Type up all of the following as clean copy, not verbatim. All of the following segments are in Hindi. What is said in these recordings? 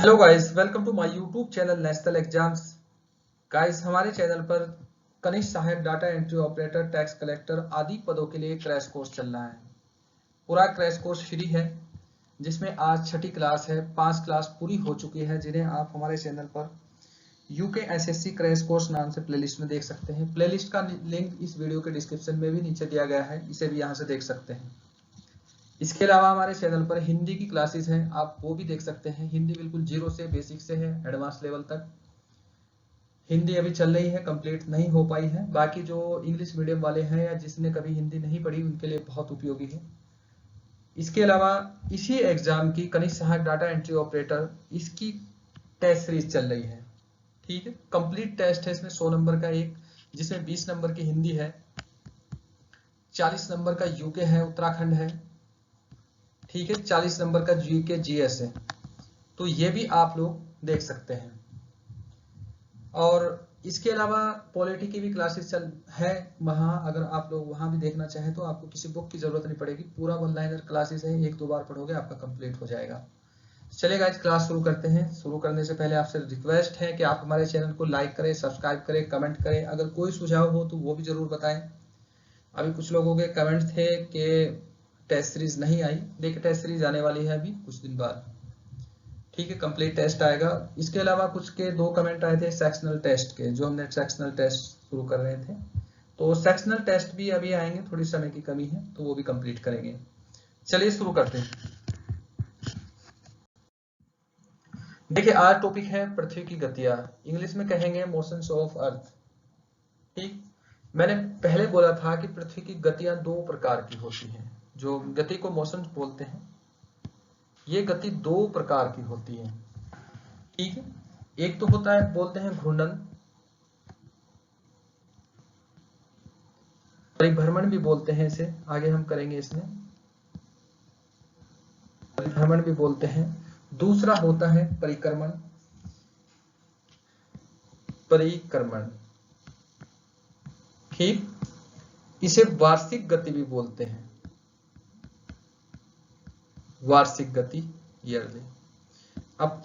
Hello guys, welcome to my YouTube channel national exams. Guys, हमारे चैनल पर कनिष्ठ सहायक, data entry operator, tax collector आदि पदों के लिए क्रैश कोर्स चल रहा है। पूरा क्रैश कोर्स फ्री है, जिसमें आज छठी क्लास है। 5 क्लास पूरी हो चुकी है, जिन्हें आप हमारे चैनल पर यूके एसएससी क्रैश कोर्स नाम से प्लेलिस्ट में देख सकते हैं। प्लेलिस्ट का लिंक इस वीडियो के डिस्क्रिप्शन में भी नीचे दिया गया है, इसे भी यहाँ से देख सकते हैं। इसके अलावा हमारे चैनल पर हिंदी की क्लासेस हैं, आप वो भी देख सकते हैं। हिंदी बिल्कुल जीरो से, बेसिक से है एडवांस लेवल तक। हिंदी अभी चल रही है, कंप्लीट नहीं हो पाई है। बाकी जो इंग्लिश मीडियम वाले हैं या जिसने कभी हिंदी नहीं पढ़ी, उनके लिए बहुत उपयोगी है। इसके अलावा इसी एग्जाम की कनिष्ठ सहायक डाटा एंट्री ऑपरेटर, इसकी टेस्ट सीरीज चल रही है। ठीक है, कंप्लीट टेस्ट है इसमें 100 नंबर का एक, जिसमें 20 नंबर की हिंदी है, 40 नंबर का यूके है, उत्तराखंड है। ठीक है, 40 नंबर का जीके जीएस है। तो ये भी आप लोग देख सकते हैं। और इसके अलावा पॉलिटी की भी क्लासेस चल है वहाँ, अगर आप लोग वहाँ भी देखना चाहें तो आपको किसी बुक की जरूरत नहीं पड़ेगी। पूरा वन लाइनर क्लासेस है, 1-2 बार पढ़ोगे आपका कंप्लीट हो जाएगा। चलिए आज क्लास शुरू करते हैं। शुरू करने से पहले आपसे रिक्वेस्ट है कि आप हमारे चैनल को लाइक करें, सब्सक्राइब करें, कमेंट करें। अगर कोई सुझाव हो तो वो भी जरूर बताएं। अभी कुछ लोगों के कमेंट थे कि टेस्ट सीरीज नहीं आई। देखिए, टेस्ट सीरीज आने वाली है अभी कुछ दिन बाद। ठीक है, कंप्लीट टेस्ट आएगा। इसके अलावा कुछ के 2 कमेंट आए थे सेक्शनल टेस्ट के, जो हमने सेक्शनल टेस्ट शुरू कर रहे थे। तो सेक्शनल टेस्ट भी अभी आएंगे, थोड़ी समय की कमी है तो वो भी कंप्लीट करेंगे। चलिए शुरू करते हैं। देखिए, आज टॉपिक है पृथ्वी की गतियां, इंग्लिश में कहेंगे मोशंस ऑफ अर्थ। ठीक, मैंने पहले बोला था कि पृथ्वी की गतियां 2 प्रकार की होती हैं। जो गति को मोशन बोलते हैं, ये गति 2 प्रकार की होती है। ठीक है, एक तो होता है, बोलते हैं घूर्णन, परिभ्रमण भी बोलते हैं इसे, आगे हम करेंगे इसमें। परिभ्रमण भी बोलते हैं। दूसरा होता है परिक्रमण। परिक्रमण, ठीक, इसे वार्षिक गति भी बोलते हैं। वार्षिक गति, ईयरली। अब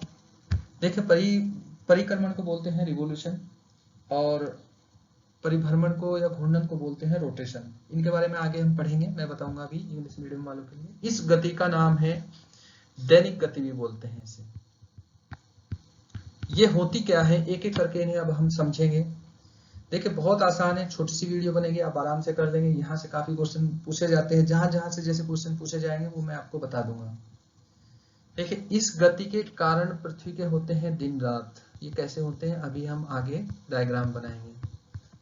देखिए, परिक्रमण को बोलते हैं रिवोल्यूशन, और परिभ्रमण को या घूर्णन को बोलते हैं रोटेशन। इनके बारे में आगे हम पढ़ेंगे, मैं बताऊंगा अभी इंग्लिश मीडियम वालों के लिए। इस गति का नाम है दैनिक गति भी बोलते हैं इसे। ये होती क्या है, एक एक करके इन्हें अब हम समझेंगे। देखिए, बहुत आसान है, छोटी सी वीडियो बनेगी, आप आराम से कर लेंगे। यहाँ से काफी क्वेश्चन पूछे जाते हैं, जहां जहां से जैसे क्वेश्चन पूछे जाएंगे वो मैं आपको बता दूंगा। देखिए, इस गति के कारण पृथ्वी के होते हैं दिन रात। ये कैसे होते हैं, अभी हम आगे डायग्राम बनाएंगे।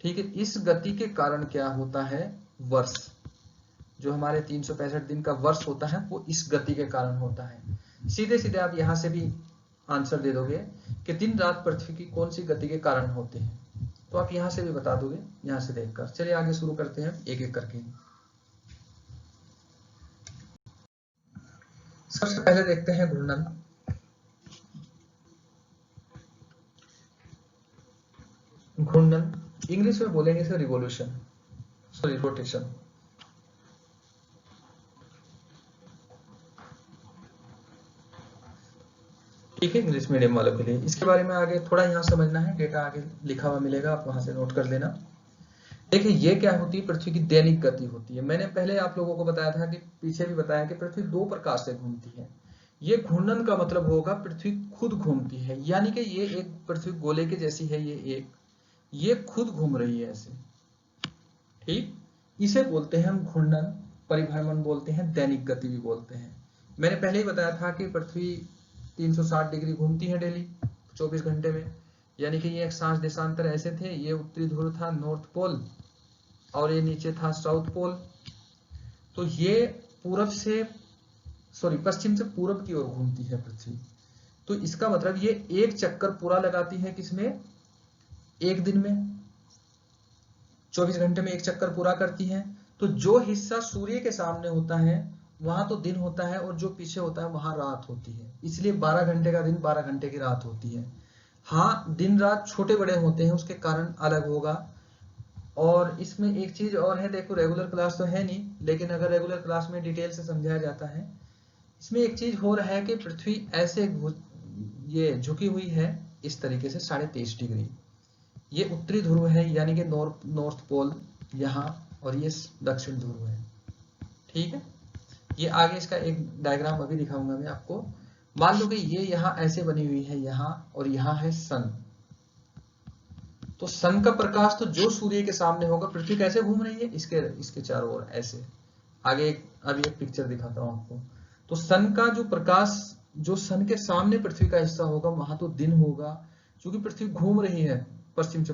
ठीक है, इस गति के कारण क्या होता है, वर्ष, जो हमारे 365 दिन का वर्ष होता है, वो इस गति के कारण होता है। सीधे सीधे आप यहां से भी आंसर दे दोगे कि दिन रात पृथ्वी की कौन सी गति के कारण होते हैं, तो आप यहां से भी बता दोगे, यहां से देखकर। चलिए आगे शुरू करते हैं एक एक करके। सबसे पहले देखते हैं घूर्णन। घूर्णन इंग्लिश में बोलेंगे इसे रिवोल्यूशन, सॉरी रोटेशन। ठीक है, इंग्लिश मीडियम वालों के लिए इसके बारे में आगे थोड़ा यहाँ समझना है, डेटा आगे लिखा हुआ मिलेगा, आप वहां से नोट कर लेना। देखिए, ये क्या होती है, पृथ्वी की दैनिक गति होती है। मैंने पहले आप लोगों को बताया था कि पीछे भी बताया कि पृथ्वी 2 प्रकार से घूमती है। ये घूर्णन का मतलब होगा पृथ्वी खुद घूमती है, यानी कि ये एक पृथ्वी गोले के जैसी है, ये खुद घूम रही है ऐसे। ठीक, इसे बोलते हैं हम घूर्णन, परिभ्रमण बोलते हैं, दैनिक गति भी बोलते हैं। मैंने पहले ही बताया था कि पृथ्वी 360 डिग्री घूमती है डेली 24 घंटे में, यानी कि ये एक सांस देशांतर ऐसे थे। ये उत्तरी ध्रुव था, नॉर्थ पोल, और ये नीचे था साउथ पोल। तो ये पूरब से, सॉरी पश्चिम से पूरब की ओर घूमती है पृथ्वी। तो इसका मतलब ये एक चक्कर पूरा लगाती है, किसमें, एक दिन में, 24 घंटे में एक चक्कर पूरा करती है। तो जो हिस्सा सूर्य के सामने होता है वहां तो दिन होता है, और जो पीछे होता है वहां रात होती है। इसलिए 12 घंटे का दिन, 12 घंटे की रात होती है। हाँ, दिन रात छोटे बड़े होते हैं, उसके कारण अलग होगा। और इसमें एक चीज और है, देखो रेगुलर क्लास तो है नहीं, लेकिन अगर रेगुलर क्लास में डिटेल से समझाया जाता है। इसमें एक चीज हो रहा है कि पृथ्वी ऐसे ये झुकी हुई है इस तरीके से 23.5 डिग्री। ये उत्तरी ध्रुव है यानी कि नॉर्थ पोल यहाँ, और ये दक्षिण ध्रुव है। ठीक है, ये आगे इसका एक डायग्राम अभी दिखाऊंगा मैं आपको। मान लो कि ये यहाँ ऐसे बनी हुई है यहाँ, और यहाँ है सन। तो सन का प्रकाश तो जो सूर्य के सामने होगा, पृथ्वी कैसे घूम रही है इसके चारों ओर ऐसे। आगे अभी एक पिक्चर दिखाता हूं आपको। तो सन का जो प्रकाश, जो सन के सामने पृथ्वी का हिस्सा होगा वहां तो दिन होगा, क्योंकि पृथ्वी घूम रही है पश्चिम से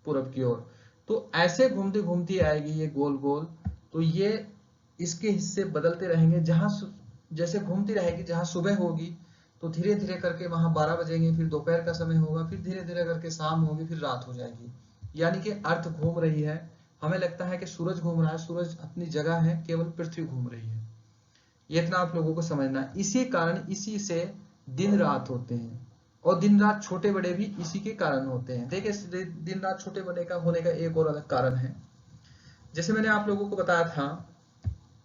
पूरब की ओर। तो ऐसे घूमती घूमती आएगी ये गोल गोल। तो ये इसके हिस्से बदलते रहेंगे, जहां जैसे घूमती रहेगी, जहां सुबह होगी तो धीरे धीरे करके वहां 12 बजेंगे, फिर दोपहर का समय होगा, फिर धीरे धीरे करके शाम होगी, फिर रात हो जाएगी। यानी कि अर्थ घूम रही है। हमें लगता है कि सूरज घूम रहा है, सूरज अपनी जगह है, केवल पृथ्वी घूम रही है। ये इतना आप लोगों को समझना है। इसी कारण, इसी से दिन रात होते हैं, और दिन रात छोटे बड़े भी इसी के कारण होते हैं। देखिए, दिन रात छोटे बड़े का होने का एक और अलग कारण है। जैसे मैंने आप लोगों को बताया था,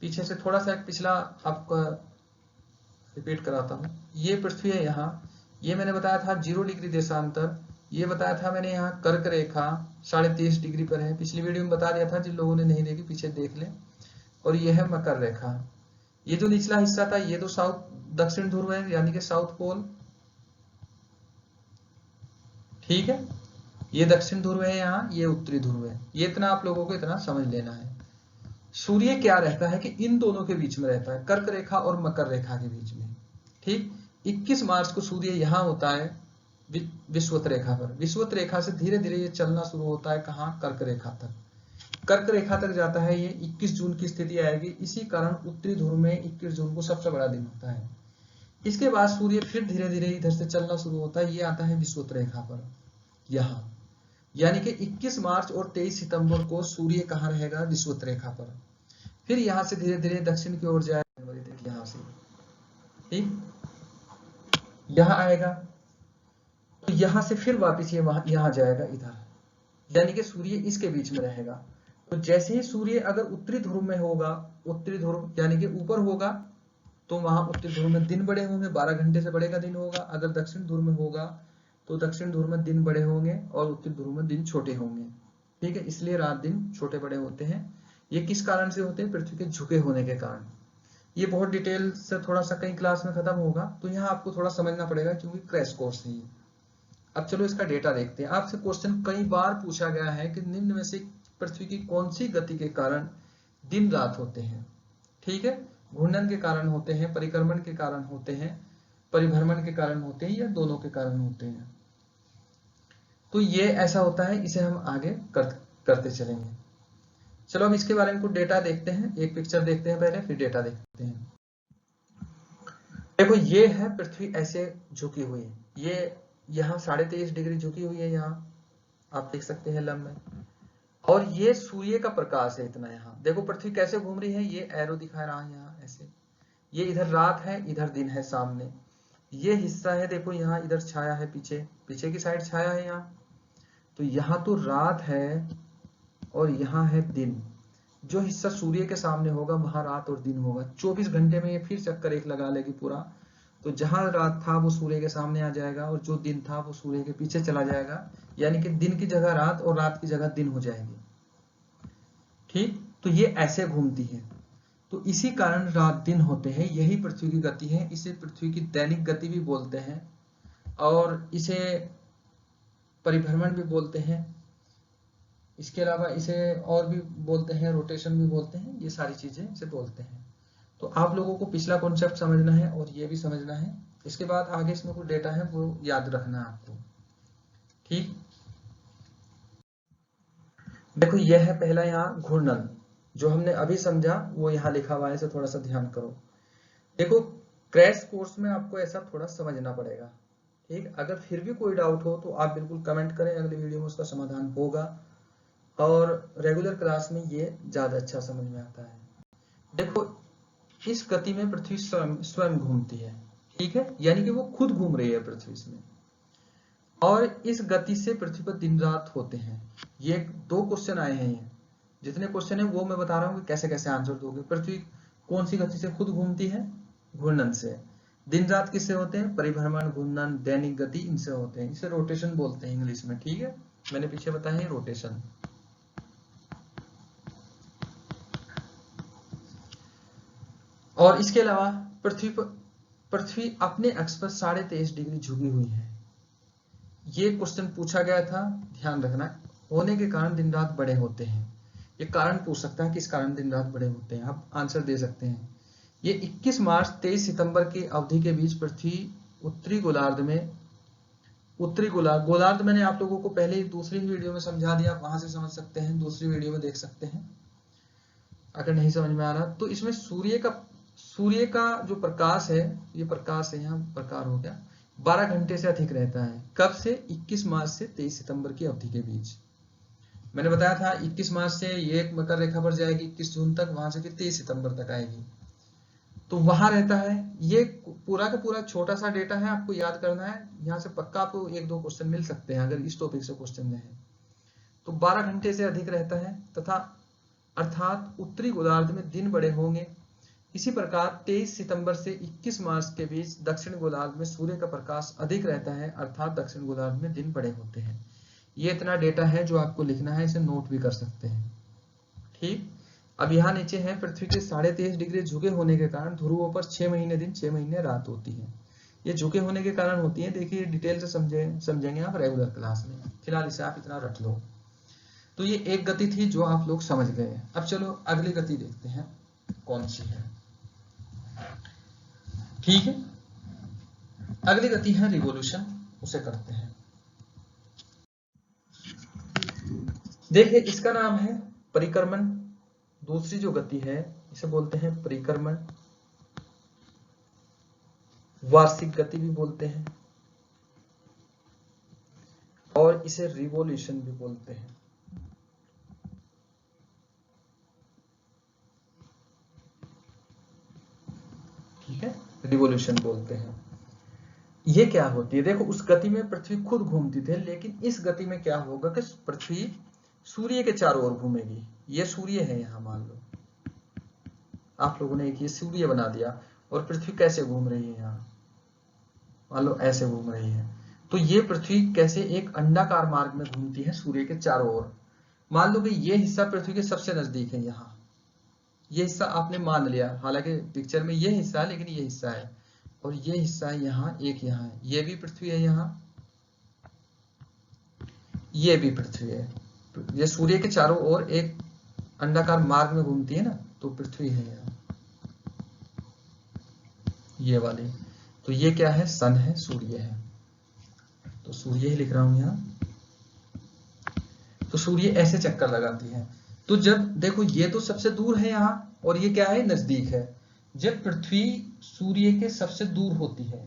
पीछे से थोड़ा सा पिछला आपका रिपीट कराता हूँ। ये पृथ्वी है यहाँ, ये मैंने बताया था 0 डिग्री देशांतर। ये बताया था मैंने यहाँ कर्क रेखा 23.5 डिग्री पर है। पिछली वीडियो में बता दिया था, जिन लोगों ने नहीं देखी पीछे देख लें। और ये है मकर रेखा। ये जो निचला हिस्सा था ये तो दक्षिण ध्रुव है, यानी कि साउथ पोल। ठीक है, ये दक्षिण ध्रुव है यहाँ, ये उत्तरी ध्रुव है। ये इतना आप लोगों को इतना समझ लेना है। सूर्य क्या रहता है कि इन दोनों के बीच में रहता है, कर्क रेखा और मकर रेखा के बीच में। ठीक, 21 मार्च को सूर्य यहाँ होता है विषुवत रेखा पर। विषुवत रेखा से धीरे धीरे ये चलना शुरू होता है, कहाँ, कर्क रेखा तक। कर्क रेखा तक जाता है ये, 21 जून की स्थिति आएगी। इसी कारण उत्तरी ध्रुव में 21 जून को सबसे बड़ा दिन होता है। इसके बाद सूर्य फिर धीरे धीरे इधर से चलना शुरू होता है, ये आता है विषुवत रेखा पर यहाँ। यानी कि 21 मार्च और 23 सितंबर को सूर्य कहाँ रहेगा, विषुवत रेखा पर। फिर यहाँ से धीरे धीरे दक्षिण की ओर जाएगा, देखिए यहाँ से, ठीक, यहाँ आएगा, तो यहाँ से फिर वापिस ये यहाँ जाएगा इधर, यानी कि सूर्य इसके बीच में रहेगा। तो जैसे ही सूर्य अगर उत्तरी ध्रुव में होगा, उत्तरी ध्रुव यानी कि ऊपर होगा, तो वहां उत्तरी ध्रुव में दिन बड़े होंगे, 12 घंटे से बड़े का दिन होगा। अगर दक्षिण ध्रुव में होगा तो दक्षिण ध्रुव में दिन बड़े होंगे और उत्तरी ध्रुव में दिन छोटे होंगे। ठीक है, इसलिए रात दिन छोटे बड़े होते हैं। ये किस कारण से होते हैं, पृथ्वी के झुके होने के कारण। ये बहुत डिटेल से थोड़ा सा कई क्लास में खत्म होगा, तो यहाँ आपको थोड़ा समझना पड़ेगा, क्योंकि क्रैश कोर्स है ये। अब चलो इसका डेटा देखते हैं। आपसे क्वेश्चन कई बार पूछा गया है कि निम्न में से पृथ्वी की कौन सी गति के कारण दिन रात होते हैं। ठीक है, घूर्णन के कारण होते हैं, परिक्रमण के कारण होते हैं, परिभ्रमण के कारण होते हैं, या दोनों के कारण होते हैं। तो ये ऐसा होता है, इसे हम आगे करते चलेंगे। चलो अब इसके बारे में कुछ डेटा देखते हैं। एक पिक्चर देखते हैं पहले, फिर डेटा देखते हैं। देखो, ये है पृथ्वी ऐसे झुकी हुई, ये यहाँ 23.5 डिग्री झुकी हुई है, यहाँ आप देख सकते हैं लंब में। और ये सूर्य का प्रकाश है इतना। यहाँ देखो पृथ्वी कैसे घूम रही है, ये एरो दिखा रहा है यहाँ ऐसे। ये इधर रात है, इधर दिन है सामने। ये हिस्सा है, देखो यहाँ इधर छाया है, पीछे की साइड छाया है यहाँ। तो यहाँ तो रात है और यहाँ है दिन। जो हिस्सा सूर्य के सामने होगा वहां रात और दिन होगा। 24 घंटे में ये फिर चक्कर एक लगा लेगी पूरा। तो जहां रात था वो सूर्य के सामने आ जाएगा, और जो दिन था वो सूर्य के पीछे चला जाएगा। यानी कि दिन की जगह रात और रात की जगह दिन हो जाएगी। ठीक, तो ये ऐसे घूमती है। तो इसी कारण रात दिन होते हैं। यही पृथ्वी की गति है। इसे पृथ्वी की दैनिक गति भी बोलते हैं, और इसे परिभ्रमण भी बोलते हैं। इसके अलावा इसे और भी बोलते हैं, रोटेशन भी बोलते हैं। ये सारी चीजें इसे बोलते हैं। तो आप लोगों को पिछला कॉन्सेप्ट समझना है और ये भी समझना है। इसके बाद आगे इसमें कुछ डेटा है वो याद रखना है आपको। ठीक, देखो यह है पहला यहाँ घूर्णन, जो हमने अभी समझा वो यहाँ लिखा हुआ है, इसे थोड़ा सा ध्यान करो। देखो, क्रैश कोर्स में आपको ऐसा थोड़ा समझना पड़ेगा। ठीक, अगर फिर भी कोई डाउट हो तो आप बिल्कुल कमेंट करें, अगली वीडियो में उसका समाधान होगा। और रेगुलर क्लास में ये ज्यादा अच्छा समझ में आता है। देखो, इस गति में पृथ्वी स्वयं घूमती है। ठीक है, यानी कि वो खुद घूम रही है पृथ्वी इसमें। और इस गति से पृथ्वी पर दिन रात होते हैं। ये 2 क्वेश्चन आए हैं। ये जितने क्वेश्चन है वो मैं बता रहा हूँ कि कैसे कैसे आंसर दोगे। पृथ्वी कौन सी गति से खुद घूमती है, घूर्णन से। दिन रात किससे होते हैं? परिभ्रमण, घूर्णन, दैनिक गति इनसे होते हैं। इसे रोटेशन बोलते हैं इंग्लिश में, ठीक है, मैंने पीछे बताया है रोटेशन। और इसके अलावा पृथ्वी अपने अक्ष पर 23.5 डिग्री झुकी हुई है। ये क्वेश्चन पूछा गया था, ध्यान रखना। होने के कारण दिन रात बड़े होते हैं। ये कारण पूछ सकता है किस कारण दिन रात बड़े होते हैं, आप आंसर दे सकते हैं। ये 21 मार्च 23 सितंबर की अवधि के बीच पृथ्वी उत्तरी गोलार्ध में, गोलार्ध मैंने आप लोगों को पहले ही दूसरी वीडियो में समझा दिया, आप वहां से समझ सकते हैं, दूसरी वीडियो में देख सकते हैं अगर नहीं समझ में आ रहा। तो इसमें सूर्य का जो प्रकाश है, ये प्रकाश है, यहाँ प्रकार हो गया, 12 घंटे से अधिक रहता है। कब से? 21 मार्च से 23 सितंबर की अवधि के बीच। मैंने बताया था 21 मार्च से ये एक मकर रेखा पर जाएगी 21 जून तक, वहां से फिर 23 सितंबर तक आएगी, तो वहां रहता है। ये पूरा का पूरा छोटा सा डेटा है, आपको याद करना है। यहाँ से पक्का आपको 1-2 क्वेश्चन मिल सकते हैं अगर इस टॉपिक से क्वेश्चन रहे तो। 12 घंटे से अधिक रहता है तथा अर्थात उत्तरी गोलार्ध में दिन बड़े होंगे। इसी प्रकार 23 सितंबर से 21 मार्च के बीच दक्षिण गोलार्ध में सूर्य का प्रकाश अधिक रहता है, अर्थात दक्षिण गोलार्ध में दिन बड़े होते हैं। ये इतना डेटा है जो आपको लिखना है, इसे नोट भी कर सकते हैं, ठीक। अब यहाँ नीचे है, पृथ्वी के 23.5 डिग्री झुके होने के कारण ध्रुवों पर 6 महीने दिन 6 महीने रात होती है। ये झुके होने के कारण होती है, देखिए डिटेल से समझेंगे आप रेगुलर क्लास में, फिलहाल इसे आप इतना रख लो। तो ये एक गति थी जो आप लोग समझ गए। अब चलो अगली गति देखते हैं कौन सी है, ठीक है। अगली गति है रिवॉल्यूशन, उसे करते हैं। देखिए इसका नाम है परिक्रमण। दूसरी जो गति है इसे बोलते हैं परिक्रमण, वार्षिक गति भी बोलते हैं और इसे रिवॉल्यूशन भी बोलते हैं, ठीक है, रिवॉल्यूशन बोलते हैं। ये क्या होती है? देखो उस गति में पृथ्वी खुद घूमती थी, लेकिन इस गति में क्या होगा कि पृथ्वी सूर्य के चारों ओर घूमेगी। ये सूर्य है, यहाँ मान लो आप लोगों ने एक ये सूर्य बना दिया और पृथ्वी कैसे घूम रही है, यहाँ मान लो ऐसे घूम रही है। तो ये पृथ्वी कैसे एक अंडाकार मार्ग में घूमती है सूर्य के चारों ओर। मान लो कि ये हिस्सा पृथ्वी के सबसे नजदीक है, यहाँ ये हिस्सा आपने मान लिया, हालांकि पिक्चर में ये हिस्सा है लेकिन ये हिस्सा है, और ये हिस्सा है यहाँ, एक यहाँ है, ये भी पृथ्वी है, यहाँ ये भी पृथ्वी है। ये सूर्य के चारों ओर एक अंडाकार मार्ग में घूमती है ना, तो पृथ्वी है यहाँ ये वाली। तो ये क्या है? सन है, सूर्य है, तो सूर्य ही लिख रहा हूं यहाँ। तो सूर्य ऐसे चक्कर लगाती है। तो जब देखो ये तो सबसे दूर है यहाँ, और ये क्या है? नजदीक है। जब पृथ्वी सूर्य के सबसे दूर होती है,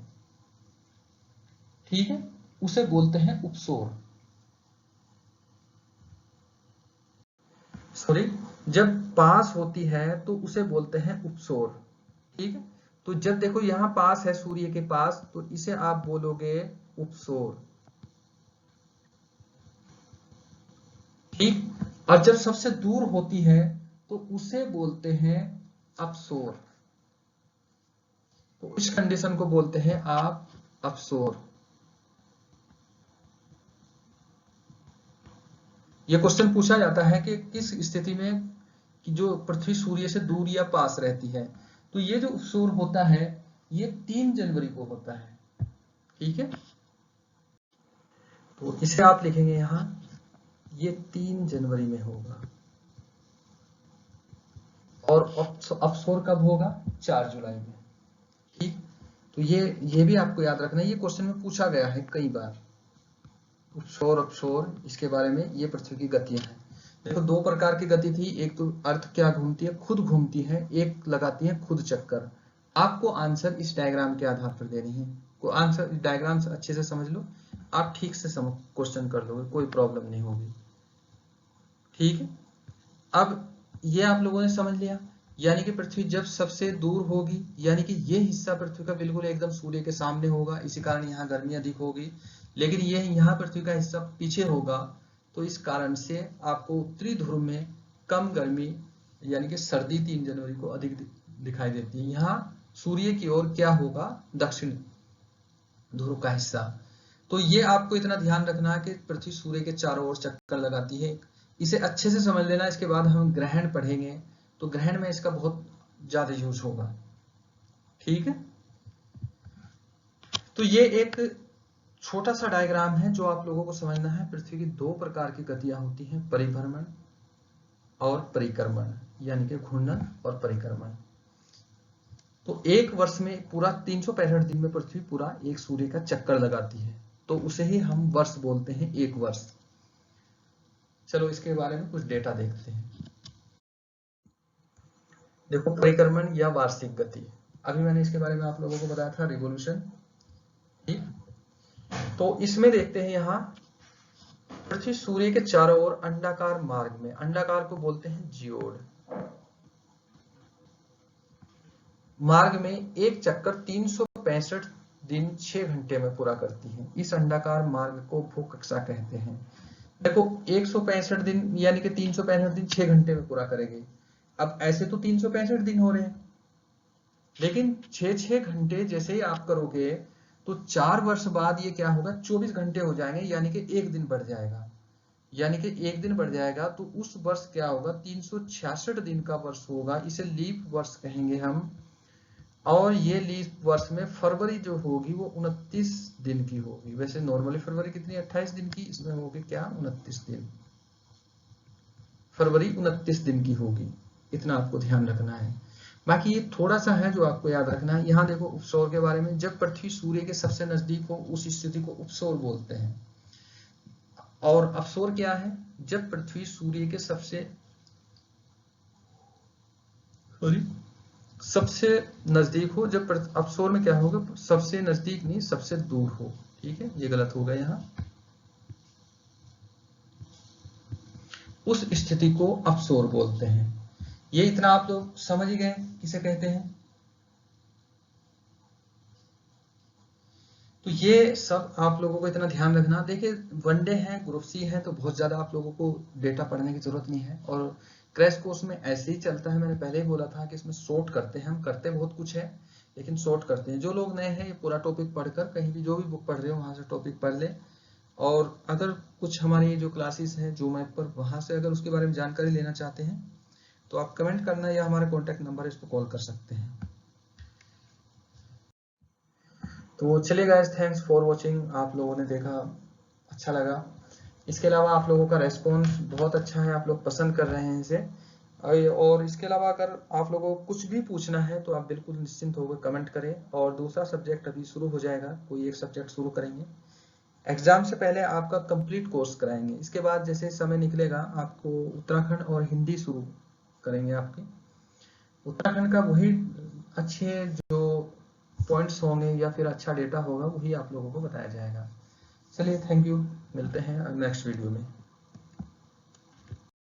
ठीक है, उसे बोलते हैं उपसौर। सॉरी, जब पास होती है तो उसे बोलते हैं उपसौर, ठीक है। तो जब देखो यहां पास है सूर्य के पास, तो इसे आप बोलोगे उपसौर, ठीक। और जब सबसे दूर होती है तो उसे बोलते हैं अपसौर। तो इस कंडीशन को बोलते हैं आप अपसौर। यह क्वेश्चन पूछा जाता है कि किस स्थिति में कि जो पृथ्वी सूर्य से दूर या पास रहती है। तो ये जो उपसौर होता है ये 3 जनवरी को होता है, ठीक है। तो इसे आप लिखेंगे यहां, ये 3 जनवरी में होगा। और अपसौर कब होगा? 4 जुलाई में, ठीक। तो ये भी आपको याद रखना है, ये क्वेश्चन में पूछा गया है कई बार, उपसौर अपसौर इसके बारे में। ये पृथ्वी की गतियां हैं। देखो 2 प्रकार की गति थी, एक तो अर्थ क्या घूमती है, खुद घूमती है, एक लगाती है खुद चक्कर। आपको आंसर इस डायग्राम के आधार पर देनी है। को आंसर डायग्राम से अच्छे से समझ लो, आप ठीक से क्वेश्चन कर लोगे, कोई प्रॉब्लम नहीं होगी, ठीक है। अब ये आप लोगों ने समझ लिया, यानी कि पृथ्वी जब सबसे दूर होगी, यानी कि ये हिस्सा पृथ्वी का बिल्कुल एकदम सूर्य के सामने होगा, इसी कारण यहाँ गर्मी अधिक होगी। लेकिन ये यहाँ पृथ्वी का हिस्सा पीछे होगा, तो इस कारण से आपको उत्तरी ध्रुव में कम गर्मी यानी कि सर्दी 3 जनवरी को अधिक दिखाई देती है। यहाँ सूर्य की ओर क्या होगा, दक्षिण ध्रुव का हिस्सा। तो ये आपको इतना ध्यान रखना है कि पृथ्वी सूर्य के चारों ओर चक्कर लगाती है। इसे अच्छे से समझ लेना। इसके बाद हम ग्रहण पढ़ेंगे तो ग्रहण में इसका बहुत ज्यादा यूज होगा, ठीक है। तो ये एक छोटा सा डायग्राम है जो आप लोगों को समझना है। पृथ्वी की दो प्रकार की गतियां होती हैं, परिभ्रमण और परिक्रमण, यानी कि घूर्णन और परिक्रमण। तो एक वर्ष में पूरा 365 दिन में पृथ्वी पूरा एक सूर्य का चक्कर लगाती है, तो उसे ही हम वर्ष बोलते हैं, एक वर्ष। चलो इसके बारे में कुछ डेटा देखते हैं। देखो, परिक्रमण या वार्षिक गति, अभी मैंने इसके बारे में आप लोगों को बताया था, रिवोल्यूशन, ठीक। तो इसमें देखते हैं यहाँ पृथ्वी सूर्य के चारों ओर अंडाकार मार्ग में, अंडाकार को बोलते हैं जियोड, मार्ग में एक चक्कर 365 दिन 6 घंटे में पूरा करती है। इस अंडाकार मार्ग को भूकक्षा कहते हैं। देखो 165 दिन यानी कि 365 दिन 6 घंटे में पूरा करेंगे। अब ऐसे तो 365 दिन हो रहे हैं, लेकिन 6-6 घंटे जैसे ही आप करोगे तो 4 वर्ष बाद ये क्या होगा, 24 घंटे हो जाएंगे, यानी कि एक दिन बढ़ जाएगा, यानी कि एक दिन बढ़ जाएगा। तो उस वर्ष क्या होगा, 366 दिन का वर्ष होगा। इसे लीप वर्ष कहेंगे हम। और ये लीप वर्ष में फरवरी जो होगी वो 29 दिन की होगी। वैसे नॉर्मली फरवरी कितनी, 28 दिन की, इसमें होगी क्या, 29 दिन। फरवरी 29 दिन की होगी, इतना आपको ध्यान रखना है। बाकी ये थोड़ा सा है जो आपको याद रखना है। यहाँ देखो उपसौर के बारे में, जब पृथ्वी सूर्य के सबसे नजदीक हो उस स्थिति को उपसौर बोलते हैं। और अपसौर क्या है, जब पृथ्वी सूर्य के सबसे नजदीक हो। जब अपसौर में क्या होगा, सबसे नजदीक नहीं, सबसे दूर हो, ठीक है, ये गलत होगा यहाँ। उस स्थिति को अपसौर बोलते हैं। ये इतना आप लोग समझ ही गए किसे कहते हैं। तो ये सब आप लोगों को इतना ध्यान रखना। देखिए वनडे है, ग्रुप सी है, तो बहुत ज्यादा आप लोगों को डेटा पढ़ने की जरूरत नहीं है। और क्रैश कोर्स में ऐसे ही चलता है, मैंने पहले ही बोला था कि इसमें शॉर्ट करते हैं हम, करते बहुत कुछ है लेकिन शॉर्ट करते हैं। जो लोग नए हैं ये पूरा टॉपिक पढ़कर, कहीं भी जो भी बुक पढ़ रहे हो वहां से टॉपिक पढ़ ले। और अगर कुछ हमारी जो क्लासेस हैं जूम ऐप पर, वहां से अगर उसके बारे में जानकारी लेना चाहते हैं तो आप कमेंट करना या हमारा कॉन्टैक्ट नंबर है, इस पर कॉल कर सकते हैं। तो चलिए गाइस, थैंक्स फॉर वॉचिंग। आप लोगों ने देखा, अच्छा लगा। इसके अलावा आप लोगों का रेस्पॉन्स बहुत अच्छा है, आप लोग पसंद कर रहे हैं इसे। और इसके अलावा अगर आप लोगों को कुछ भी पूछना है तो आप बिल्कुल निश्चिंत होकर कमेंट करें। और दूसरा सब्जेक्ट अभी शुरू हो जाएगा, कोई एक सब्जेक्ट शुरू करेंगे। एग्जाम से पहले आपका कंप्लीट कोर्स कराएंगे। इसके बाद जैसे समय निकलेगा आपको उत्तराखंड और हिंदी शुरू करेंगे। आपके उत्तराखंड का वही अच्छे जो पॉइंट्स होंगे या फिर अच्छा डेटा होगा वही आप लोगों को बताया जाएगा। चलिए, थैंक यू, मिलते हैं नेक्स्ट वीडियो में।